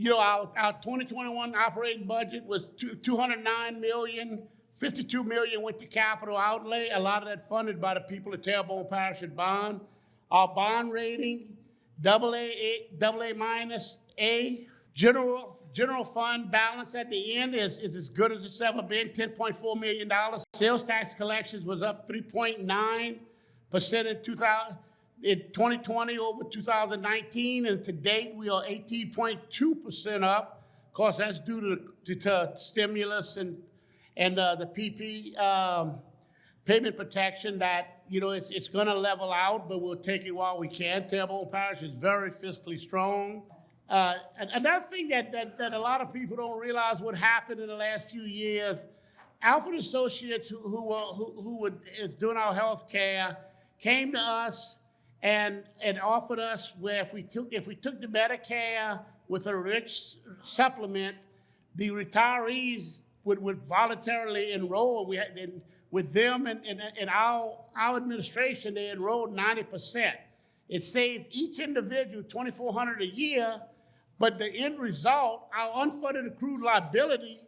Our 2021 operating budget was 209 million. 52 million went to capital outlay. A lot of that funded by the people of Terrebonne Parish and Bond. Our bond rating, AA minus A. General fund balance at the end is as good as it's ever been, $10.4 million. Sales tax collections was up 3.9% in 2020 over 2019, and to date we are 18.2% up. Of course, that's due to stimulus and the PP payment protection that, it's going to level out, but we'll take it while we can. Terrebonne Parish is very fiscally strong. Another thing that a lot of people don't realize what happened in the last few years, Alfred Associates, who were doing our health care, came to us and offered us where if we took the Medicare with a rich supplement, the retirees would voluntarily enroll. We had, with them and our administration, they enrolled 90%. It saved each individual $2,400 a year, but the end result, our unfunded accrued liability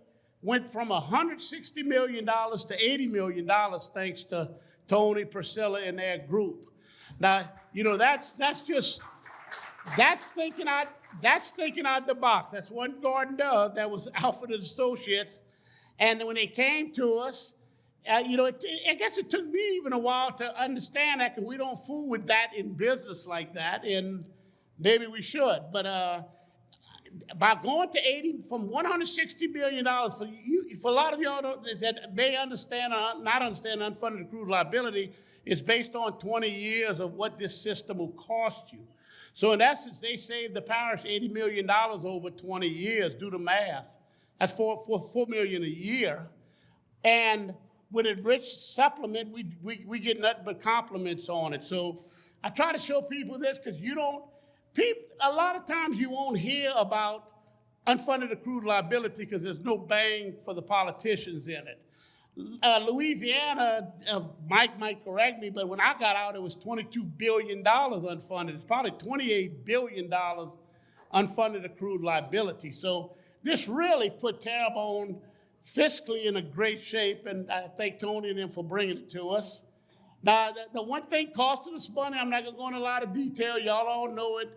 went from $160 million to $80 million thanks to Tony, Priscilla, and their group. Now, that's thinking out the box. That's one garden dove. That was Alfred Associates. And when they came to us, I guess it took me even a while to understand that, because we don't fool with that in business like that, and maybe we should. But by going to 80 from $160 million, for a lot of y'all that may understand or not understand unfunded accrued liability, it's based on 20 years of what this system will cost you. So in essence, they saved the parish $80 million over 20 years. Do the math. That's $4 million a year. And with a rich supplement, we get nothing but compliments on it. So I try to show people this, because a lot of times you won't hear about unfunded accrued liability because there's no bang for the politicians in it. Louisiana, Mike might correct me, but when I got out, it was $22 billion unfunded. It's probably $28 billion unfunded accrued liability. So this really put Terrebonne fiscally in a great shape, and I thank Tony and them for bringing it to us. Now, the one thing costing us money, I'm not going to go into a lot of detail. Y'all all know it.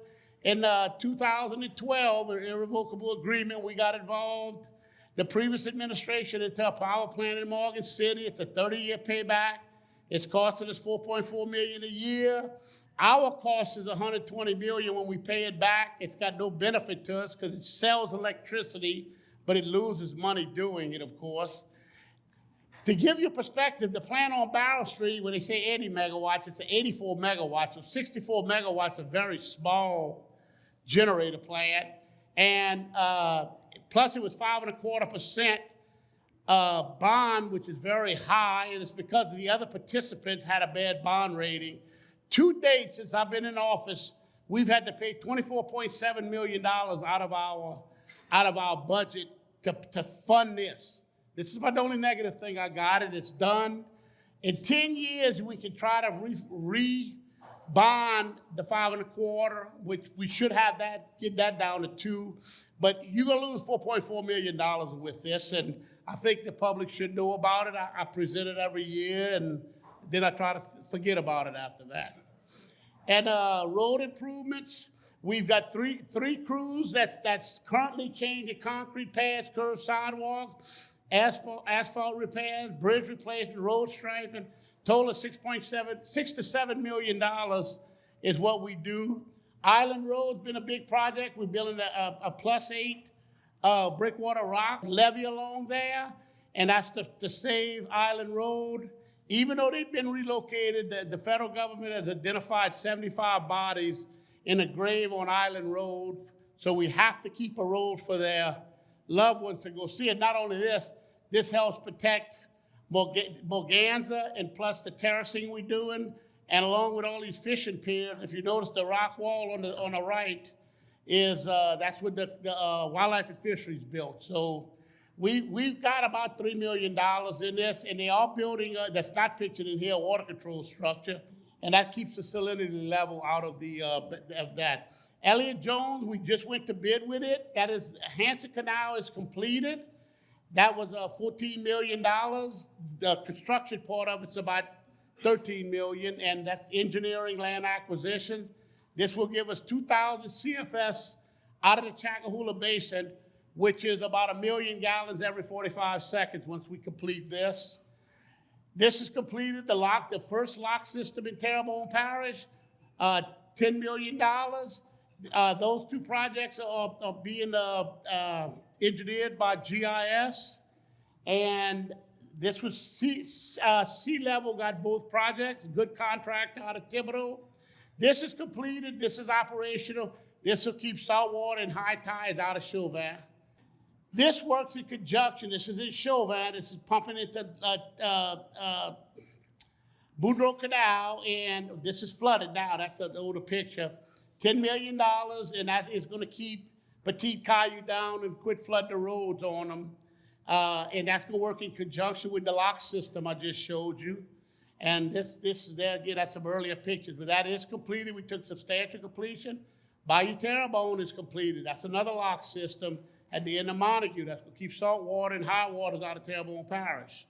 In 2012, an irrevocable agreement, we got involved. The previous administration into a power plant in Morgan City. It's a 30-year payback. It's costing us $4.4 million a year. Our cost is $120 million when we pay it back. It's got no benefit to us because it sells electricity, but it loses money doing it, of course. To give you perspective, the plant on Barrow Street, when they say 80 megawatts, it's 84 megawatts. So 64 megawatts, a very small generator plant. And plus it was 5.25% bond, which is very high, and it's because the other participants had a bad bond rating. To date, since I've been in office, we've had to pay $24.7 million out of our budget to fund this. This is about the only negative thing I got, and it's done. In 10 years, we can try to re-bond the 5.25, which we should have get that down to 2. But you're gonna lose $4.4 million with this, and I think the public should know about it. I present it every year, and then I try to forget about it after that. And road improvements, we've got three crews that's currently changing concrete pads, curved sidewalks, asphalt repairs, bridge replacement, road striping. Total of $6 to $7 million is what we do. Island Road's been a big project. We're building a +8 brickwater rock levee along there, and that's to save Island Road. Even though they've been relocated, the federal government has identified 75 bodies in a grave on Island Road, so we have to keep a road for their loved ones to go see it. Not only this helps protect Morganza and plus the terracing we're doing, and along with all these fishing piers. If you notice the rock wall on the right is that's what the Wildlife and Fisheries built. So we've got about $3 million in this, and they are building, that's not pictured in here, a water control structure. and that keeps the salinity level out of of that. ELLIOT Jones, we just went to bid with it. That is, Hanson Canal is completed. That was $14 million. The construction part of it's about $13 million, and that's engineering, land acquisition. This will give us 2,000 CFS out of the Chacahula Basin, which is about 1 million gallons every 45 seconds once we complete this. This is completed, the first lock system in Terrebonne Parish, $10 million. Those two projects are being engineered by GIS, and this was sea level, got both projects, good contract out of Thibodeau. This is completed, this is operational. This will keep saltwater and high tides out of Chauvin. This works in conjunction. This is in Chauvin. This is pumping into Boudreaux Canal, and this is flooded now. That's an older picture. $10 million, and that is going to keep Petit, Caillou down and quit flooding the roads on them. And that's going to work in conjunction with the lock system I just showed you. And this is there again. That's some earlier pictures, but that is completed. We took substantial completion. Bayou Terrebonne is completed. That's another lock system at the end of Montague. That's going to keep salt water and high waters out of Terrebonne Parish.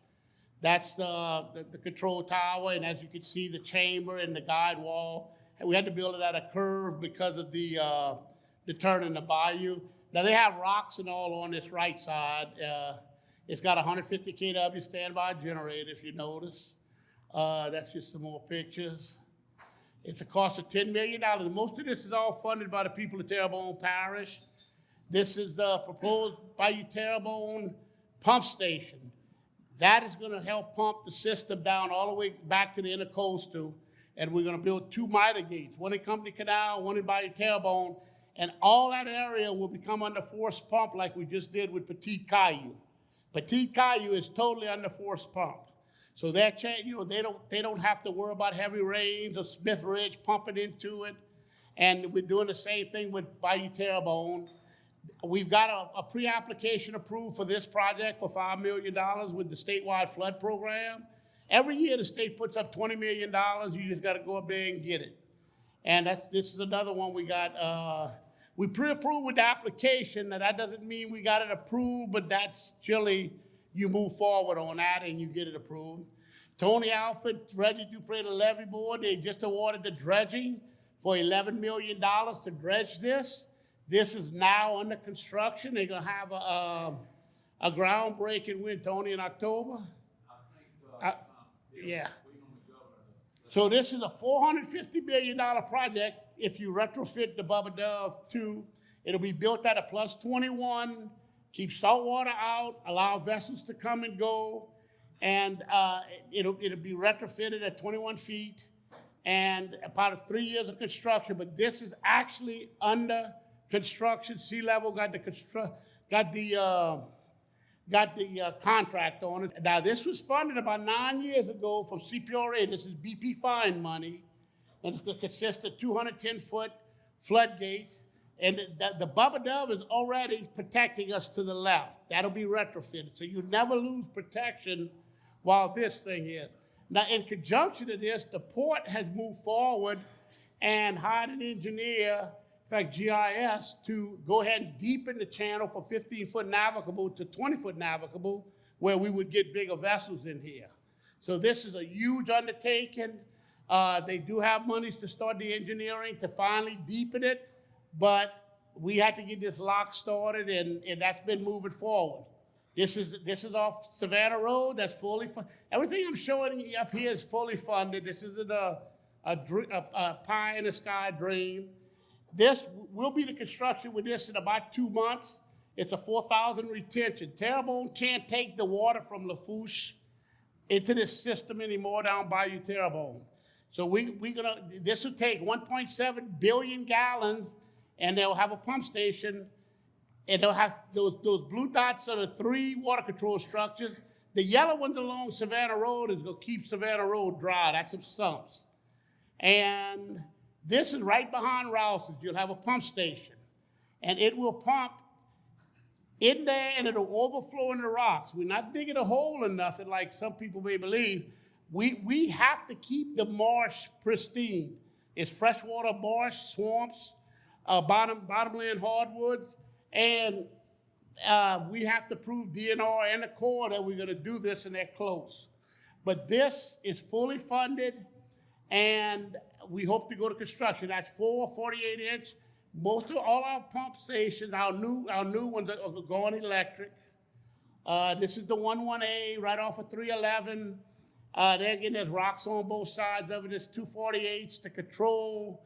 That's the control tower, and as you can see, the chamber and the guide wall. And we had to build it at a curve because of the turn in the bayou. Now they have rocks and all on this right side. It's got 150 kW standby generator, if you notice. That's just some more pictures. It's a cost of $10 million. Most of this is all funded by the people of Terrebonne Parish. This is the proposed Bayou Terrebonne pump station. That is going to help pump the system down all the way back to the intercoastal. And we're going to build 2 miter gates, one in Company Canal, one in Bayou Terrebonne. And all that area will become under forced pump like we just did with Petit Caillou. Petit Caillou is totally under forced pump. So that they don't have to worry about heavy rains or Smith Ridge pumping into it. And we're doing the same thing with Bayou Terrebonne. We've got a pre-application approved for this project for $5 million with the statewide flood program. Every year the state puts up $20 million. You just got to go up there and get it. And this is another one we got. We pre-approved with the application. Now that doesn't mean we got it approved, but that's generally you move forward on that and you get it approved. Tony Alford, Reggie Dupree, the levee board, they just awarded the dredging for $11 million to dredge this. This is now under construction. They're gonna have a groundbreaking with Tony in October. Yeah. So this is a $450 million project if you retrofit the Bubba Dove too. It'll be built at a plus 21, keep salt water out, allow vessels to come and go, and it'll be retrofitted at 21 feet and about 3 years of construction. But this is actually under construction. Sea Level got the contract on it. Now this was funded about 9 years ago from CPRA. This is BP fine money, and it's going to consist of 210-foot floodgates. And the Bubba Dove is already protecting us to the left. That'll be retrofitted. So you never lose protection while this thing is. Now, in conjunction to this, the port has moved forward and hired an engineer, in fact, GIS, to go ahead and deepen the channel from 15-foot navigable to 20-foot navigable, where we would get bigger vessels in here. So this is a huge undertaking. They do have monies to start the engineering to finally deepen it. But we had to get this lock started, and that's been moving forward. This is off Savannah Road. That's fully funded. Everything I'm showing you up here is fully funded. This isn't a pie in the sky dream. This will be the construction with this in about 2 months. It's a 4,000 retention. Terrebonne can't take the water from Lafourche into this system anymore down Bayou Terrebonne. So this will take 1.7 billion gallons. And they'll have a pump station, and they'll have those blue dots are the 3 water control structures. The yellow ones along Savannah Road is gonna keep Savannah Road dry. That's some sumps. And this is right behind Rouse's. You'll have a pump station, and it will pump in there, and it'll overflow in the rocks. We're not digging a hole or nothing like some people may believe. We have to keep the marsh pristine. It's freshwater marsh, swamps, bottomland hardwoods, and we have to prove DNR and the Corps that we're going to do this, and they're close. But this is fully funded, and we hope to go to construction. That's 4 48-inch. Most of all our pump stations, our new ones are going electric. This is the 11A right off of 311. There again, there's rocks on both sides of it. There's 248s to control.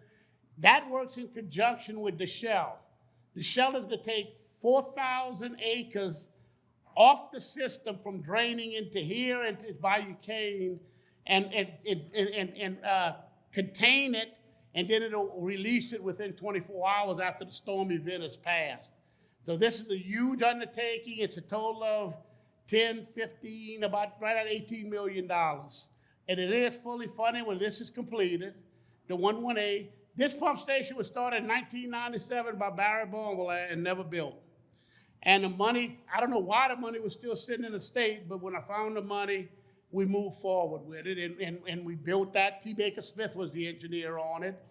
That works in conjunction with the shell. The shell is going to take 4,000 acres off the system from draining into here into Bayou and contain it, and then it'll release it within 24 hours after the storm event has passed. So this is a huge undertaking. It's a total of 10, 15, about right at $18 million. And it is fully funded when this is completed, the 11A. This pump station was started in 1997 by Barry Bonville and never built. And the money, I don't know why the money was still sitting in the state, but when I found the money, we moved forward with it, and we built that. T. Baker Smith was the engineer on it,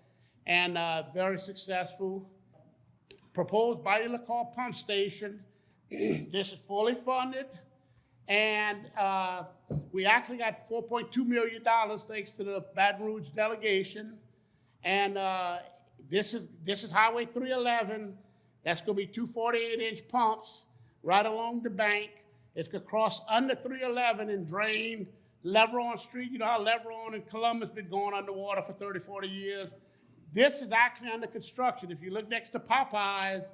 and very successful. Proposed Bayou LaCarpe pump station. This is fully funded, and we actually got $4.2 million thanks to the Baton Rouge delegation. And this is Highway 311. That's going to be 2 48-inch pumps right along the bank. It's going to cross under 311 and drain Leveron Street. You know how Leveron in Columbus been going underwater for 30, 40 years. This is actually under construction. If you look next to Popeyes,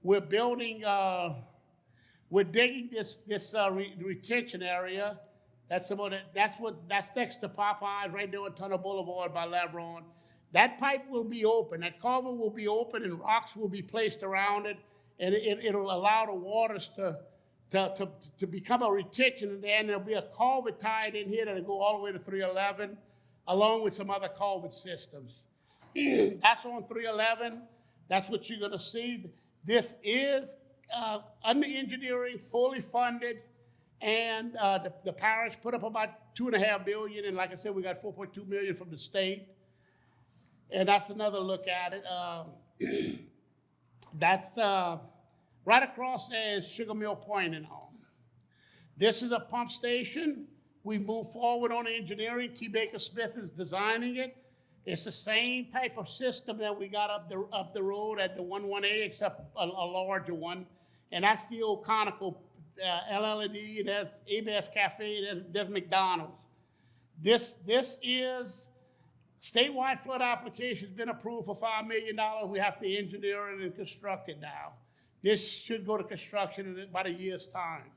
we're building, we're digging this retention area. That's next to Popeyes, right there on Tunnel Boulevard by Leveron. That pipe will be open, that culvert will be open, and rocks will be placed around it, and it'll allow the waters to become a retention, and then there'll be a culvert tied in here that'll go all the way to 311, along with some other culvert systems. That's on 311. That's what you're gonna see. This is under engineering, fully funded, and the parish put up about $2.5 billion, and like I said, we got $4.2 million from the state. And that's another look at it. That's right across there is Sugar Mill Point and all. This is a pump station. We move forward on engineering. T. Baker Smith is designing it. It's the same type of system that we got up the road at the 11A, except a larger one. And that's the old conical LLD. There's ABS Cafe. There's McDonald's. This is statewide flood application's been approved for $5 million. We have to engineer it and construct it now. This should go to construction in about a year's time.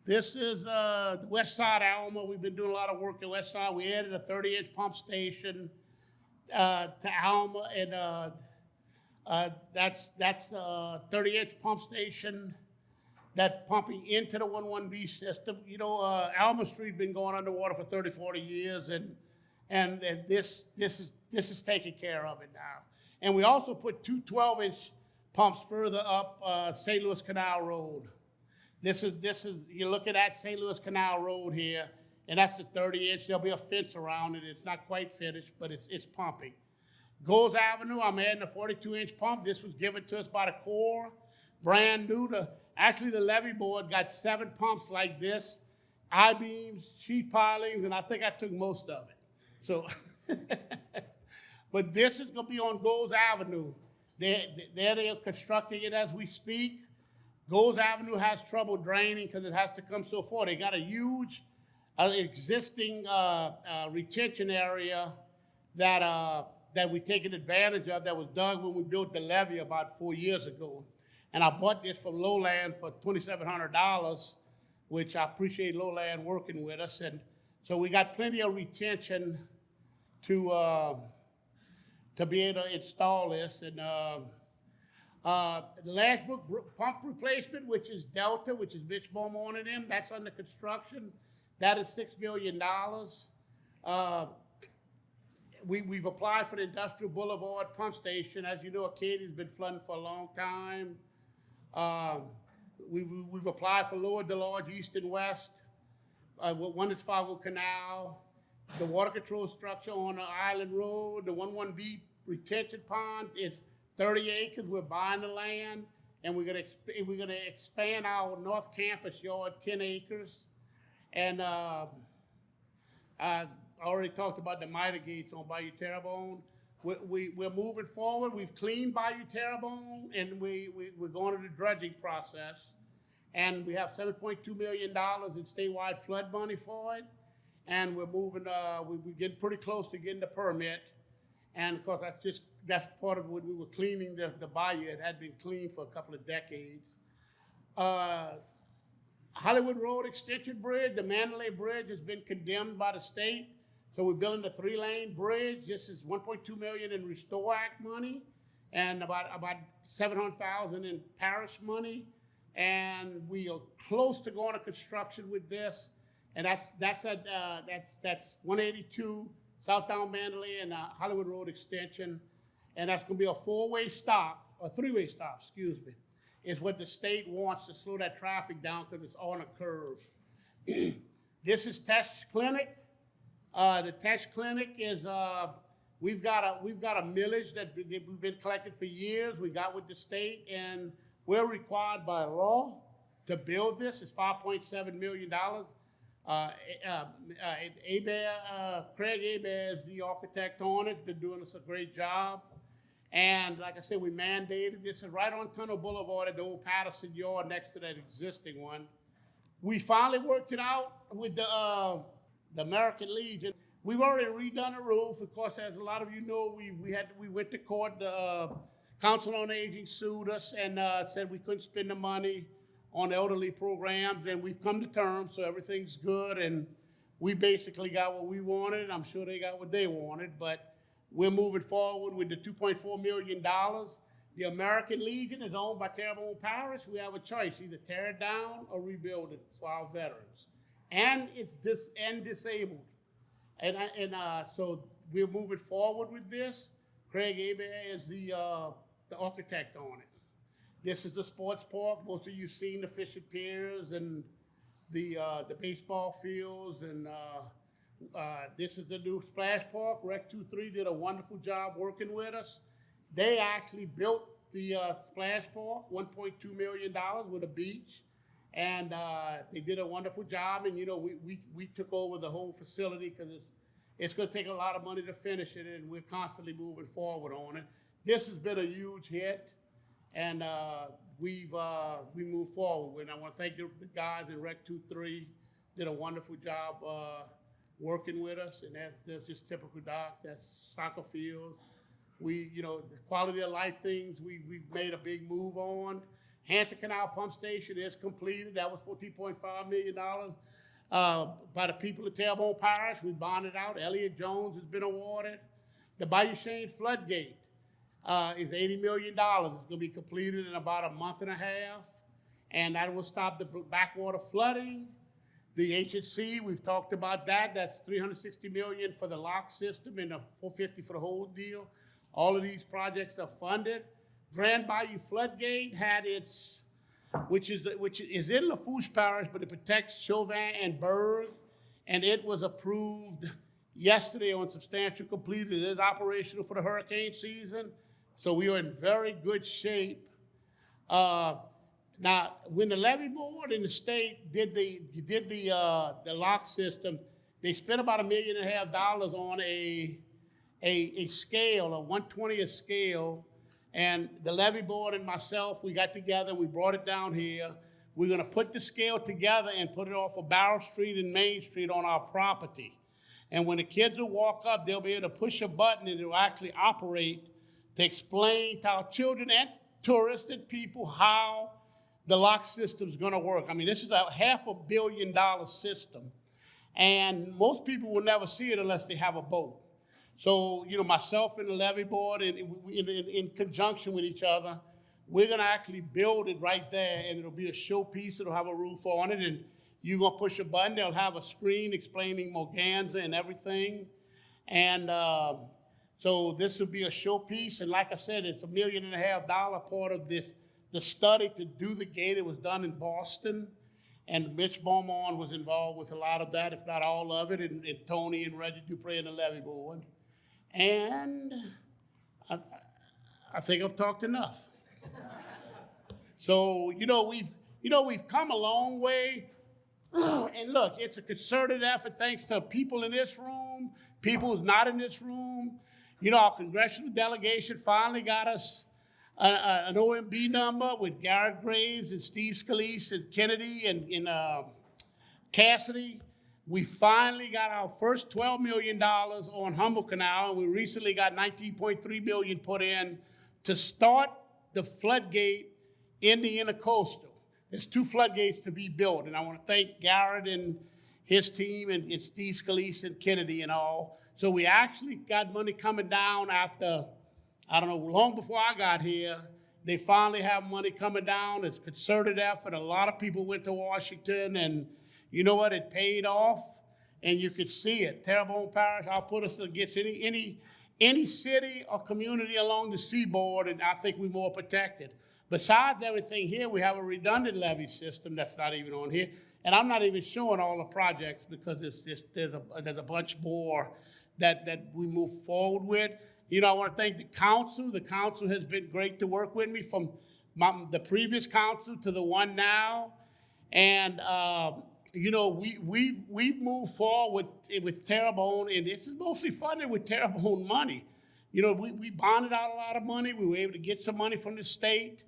This is the WESTSIDE ALMA. We've been doing a lot of work at WESTSIDE. We added a 30-inch pump station to ALMA, and that's a 30-inch pump station that pumping into the 11B system. You know, Alma Street been going underwater for 30, 40 years, and this is taking care of it now. And we also put 2 12-inch pumps further up St. Louis Canal Road. This is you're looking at St. Louis Canal Road here, and that's the 30-inch. There'll be a fence around it. It's not quite finished, but it's pumping. GOUAUX Avenue, I'm adding a 42-inch pump. This was given to us by the Corps, brand new. Actually, the levee board got 7 pumps like this, I-beams, sheet pilings, and I think I took most of it. So, but this is going to be on GOUAUX Avenue. They're constructing it as we speak. GOUAUX Avenue has trouble draining because it has to come so far. They got a huge existing retention area that we're taking advantage of that was dug when we built the levee about 4 years ago. And I bought this from Lowland for $2,700, which I appreciate Lowland working with us. And so we got plenty of retention to be able to install this. And the last pump replacement, which is Delta, which is Mitch Beaumont and them, that's under construction. That is $6 million. We've applied for the Industrial Boulevard pump station. As you know, Acadia's been flooding for a long time. We've applied for Lower DeLarge East and West. one is Fargo Canal, the water control structure on the Island Road, the 11B retention pond is 30 acres. We're buying the land, and we're gonna expand our North Campus yard 10 acres. And I already talked about the miter gates on Bayou Terrebonne. We're moving forward. We've cleaned Bayou Terrebonne, and we're going to the dredging process. And we have $7.2 million in statewide flood money for it. And we're moving, we're getting pretty close to getting the permit. And of course, that's part of what we were cleaning the bayou. It had been cleaned for a couple of decades. Hollywood Road Extension Bridge, the Mandalay Bridge has been condemned by the state. So we're building a 3-lane bridge. This is $1.2 million in Restore Act money and about $700,000 in parish money. And we are close to going to construction with this. And that's 182 Southbound Mandalay and Hollywood Road Extension. And that's gonna be a 3-way stop, excuse me, is what the state wants to slow that traffic down because it's on a curve. This is Tesh Clinic. The Tesh Clinic is, we've got a millage that we've been collecting for years. We got with the state, and we're required by law to build this. It's $5.7 million. Craig Hebert is the architect on it. He's been doing us a great job. And like I said, we mandated this. Is right on Tunnel Boulevard at the old Patterson yard next to that existing one. We finally worked it out with the American Legion. We've already redone the roof. Of course, as a lot of you know, we went to court. The Council on Aging sued us and said we couldn't spend the money on the elderly programs, and we've come to terms, so everything's good, and we basically got what we wanted, and I'm sure they got what they wanted, but we're moving forward with the $2.4 million. The American Legion is owned by Terrebonne Parish. We have a choice, either tear it down or rebuild it for our veterans. And it's disabled. And so we're moving forward with this. Craig Hebert is the architect on it. This is the sports park. Most of you have seen the fishing piers and the baseball fields. And this is the new splash park. Rec 2-3 did a wonderful job working with us. They actually built the splash park, $1.2 million with a beach. And they did a wonderful job. And, you know, we took over the whole facility because it's going to take a lot of money to finish it. And we're constantly moving forward on it. This has been a huge hit. And we moved forward. And I want to thank the guys in Rec 2-3, did a wonderful job working with us. And that's just typical docs. That's soccer fields. The quality of life things we made a big move on. Hanson Canal Pump Station is completed. That was $14.5 million by the people of Terrebonne Parish. We bonded out. ELLIOT Jones has been awarded. The Bayou Floodgate is $80 million. It's going to be completed in about a month and a half, and that will stop the backwater flooding. The HHC, we've talked about that. That's $360 million for the lock system and $450 for the whole deal. All of these projects are funded. Grand Bayou Floodgate had its, which is in Lafourche Parish, but it protects Chauvin and Berg, and it was approved yesterday on substantial completion. It is operational for the hurricane season. So we are in very good shape. Now, when the levee board in the state did the lock system, they spent about $1.5 million on a scale, a 1/20th scale, and the levee board and myself, we got together and we brought it down here. We're gonna put the scale together and put it off of Barrow Street and Main Street on our property. And when the kids will walk up, they'll be able to push a button and it will actually operate to explain to our children and tourists and people how the lock system is going to work. I mean, this is a $500 million system, and most people will never see it unless they have a boat. So, myself and the levee board, and in conjunction with each other, we're going to actually build it right there, and it'll be a showpiece. It'll have a roof on it, and you're going to push a button. They'll have a screen explaining Morganza and everything. And so this will be a showpiece. And like I said, it's $1.5 million part of this, the study to do the gate. It was done in Boston. And Mitch Beaumont was involved with a lot of that, if not all of it, and Tony and Reggie Dupree and the levee board. And I think I've talked enough. So, we've come a long way. And look, it's a concerted effort thanks to people in this room, people who's not in this room. Our congressional delegation finally got us an OMB number with Garrett Graves and Steve Scalise and Kennedy and Cassidy. We finally got our first $12 million on Humboldt Canal, and we recently got $19.3 million put in to start the floodgate in the intercoastal. There's 2 floodgates to be built, and I want to thank Garrett and his team and Steve Scalise and Kennedy and all. So we actually got money coming down after, long before I got here. They finally have money coming down. It's a concerted effort. A lot of people went to Washington, and you know what? It paid off, and you could see it. Terrebonne Parish, I'll put us against any city or community along the seaboard, and I think we're more protected. Besides everything here, we have a redundant levee system that's not even on here. And I'm not even showing all the projects because there's a bunch more that we move forward with. I want to thank the council. The council has been great to work with me, from the previous council to the one now. And, we've moved forward with Terrebonne, and this is mostly funded with Terrebonne money. We bonded out a lot of money. We were able to get some money from the state.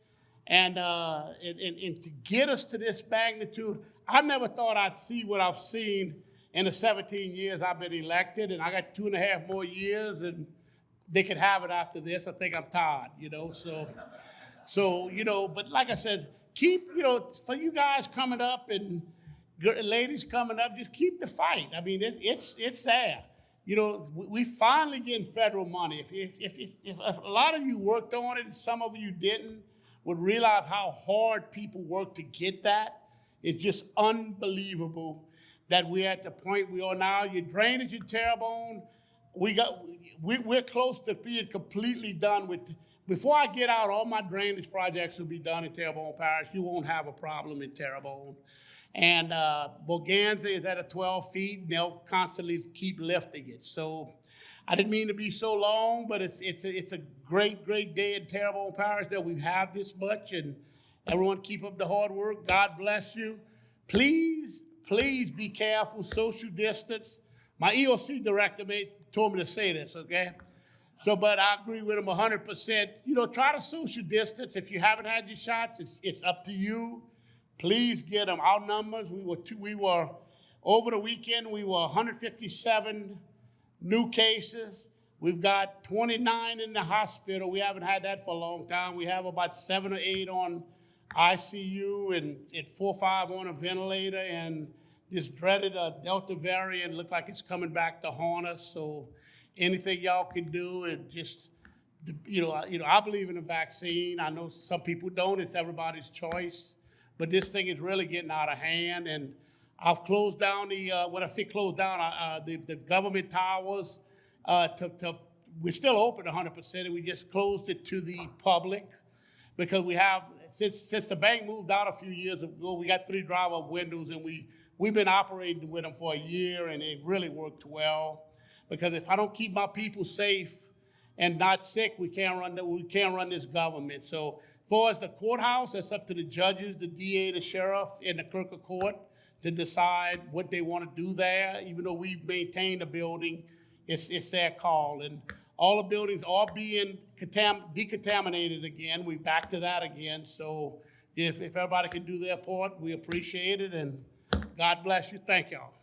And to get us to this magnitude, I never thought I'd see what I've seen in the 17 years I've been elected, and I got 2.5 more years, and they could have it after this. I think I'm tired, So, but like I said, keep, for you guys coming up and ladies coming up, just keep the fight. I mean, it's there. We finally getting federal money. If a lot of you worked on it and some of you didn't, would realize how hard people work to get that. It's just unbelievable that we're at the point we are now. Your drainage in Terrebonne, we're close to being completely done with. Before I get out, all my drainage projects will be done in Terrebonne Parish. You won't have a problem in Terrebonne. And Boganza is at 12 feet, and they'll constantly keep lifting it. So I didn't mean to be so long, but it's a great day in Terrebonne Parish that we have this much, and everyone keep up the hard work. God bless you. Please be careful, social distance. My EOC director told me to say this, okay? So, but I agree with him 100%. Try to social distance. If you haven't had your shots, it's up to you. Please get them. Our numbers, we were over the weekend, we were 157 new cases. We've got 29 in the hospital. We haven't had that for a long time. We have about 7 or 8 on ICU and 4 or 5 on a ventilator. And this dreaded Delta variant looked like it's coming back to haunt us. So anything y'all can do, and just, I believe in a vaccine. I know some people don't. It's everybody's choice. But this thing is really getting out of hand. And I've closed down the government towers. We're still open 100%, and we just closed it to the public because we have, since the bank moved out a few years ago, we got 3 drive-up windows, and we've been operating with them for a year, and it really worked well. Because if I don't keep my people safe and not sick, we can't run this government. So as far as the courthouse, that's up to the judges, the DA, the sheriff, and the clerk of court to decide what they want to do there. Even though we maintain the building, it's their call. And all the buildings are being decontaminated again. We're back to that again. So if everybody can do their part, we appreciate it. And God bless you. Thank y'all.